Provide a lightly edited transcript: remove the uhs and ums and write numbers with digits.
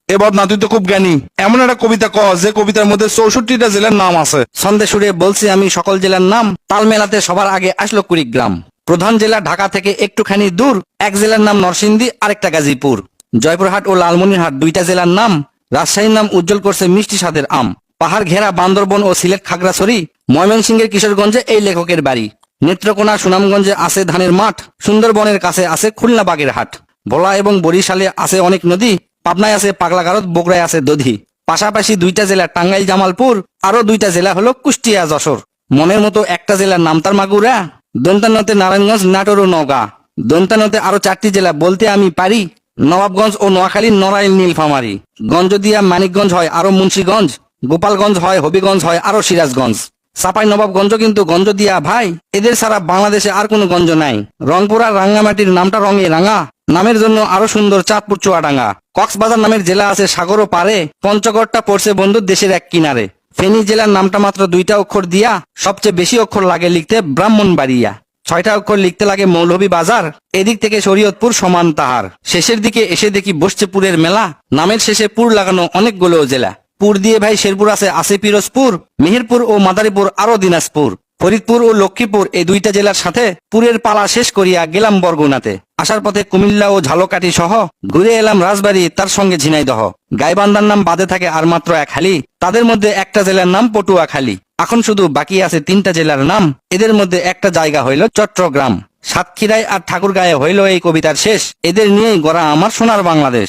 এবার না তুই তো খুব জ্ঞানী, এমন একটা কবিতা ক যে কবিতার মধ্যে 64টা জেলার নাম আছে। ছন্দে সুরে বলছি আমি সকল জেলার নাম, তাল মেলাতে সবার আগে আসলো কুড়িগ্রাম। প্রধান জেলা ঢাকা থেকে একটুখানি দূর, এক জেলার নাম নরসিংদী, আরেকটা গাজীপুর। জয়পুরহাট ও লালমনিরহাট দুইটা জেলার নাম, রাজশাহীর নাম উজ্জ্বল করছে মিষ্টি স্বাদের আম। পাহাড় ঘেরা বান্দরবন ও সিলেট খাগড়াছড়ি, ময়মনসিংহের কিশোরগঞ্জে এই লেখকের বাড়ি। নেত্রকোনা সুনামগঞ্জে আছে ধানের মাঠ, সুন্দরবনের কাছে আছে খুলনা বাগের হাট। ভোলা এবং বরিশালে আছে অনেক নদী, পাবনায় আছে পাগলাগারদ, বগুড়ায় আছে দধি। পাশাপাশি দুইটা জেলা টাঙ্গাইল জামালপুর, আরো দুইটা জেলা হলো কুষ্টিয়া যশোর। মনের মতো একটা জেলার নাম তার মাগুরা, দন্তানতে নারায়ণগঞ্জ, নাটোর ও নওগাঁ। দন্তানতে আরো 4টি জেলা বলতে আমি পারি, নবাবগঞ্জ ও নোয়াখালী, নড়াইল, নীলফামারী। গঞ্জদিয়া মানিকগঞ্জ হয় আরো মুন্সিগঞ্জ, গোপালগঞ্জ হয়, হবিগঞ্জ হয় আরো সিরাজগঞ্জ। চাপাই নবাবগঞ্জ কিন্তু গঞ্জদিয়া ভাই, এদের ছাড়া বাংলাদেশে আর কোনো গঞ্জ নাই। রংপুর আর রাঙ্গামাটির নামটা রঙে রাঙা, নামের জন্য আরো সুন্দর চাঁদপুর চুয়াডাঙ্গা। কক্সবাজার নামের জেলা আছে সাগরও পারে, পঞ্চগড়টা পড়ছে বন্ধু দেশের এক কিনারে। ফেনী জেলার নামটা মাত্র 2টা অক্ষর দিয়া, সবচেয়ে বেশি অক্ষর লাগে লিখতে ব্রাহ্মণবাড়িয়া। 6টা অক্ষর লিখতে লাগে মৌলভীবাজার, এদিক থেকে শরীয়তপুর সমান তাহার। শেষের দিকে এসে দেখি বসছে পুরের মেলা, নামের শেষে পুর লাগানো অনেকগুলো জেলা। পুর দিয়ে ভাই শেরপুর আছে পিরোজপুর, মেহেরপুর ও মাদারীপুর আরো দিনাজপুর। ফরিদপুর ও লক্ষ্মীপুর এই দুইটা জেলার সাথে পুরের পালা শেষ করিয়া গেলাম বরগুনাতে। আসার পথে কুমিল্লা ও ঝালকাঠি সহ ঘুরে এলাম রাজবাড়ী, তার সঙ্গে ঝিনাইদহ। গাইবান্ধার নাম বাদে থাকে আর মাত্র 1 হালি, তাদের মধ্যে একটা জেলার নাম পটুয়াখালী। এখন শুধু বাকি আছে 3টা জেলার নাম, এদের মধ্যে একটা জায়গা হইল চট্টগ্রাম। সাতক্ষীরায় আর ঠাকুরগাঁয়ে হইল এই কবিতার শেষ। এদের নিয়েই গড়া আমার সোনার বাংলাদেশ।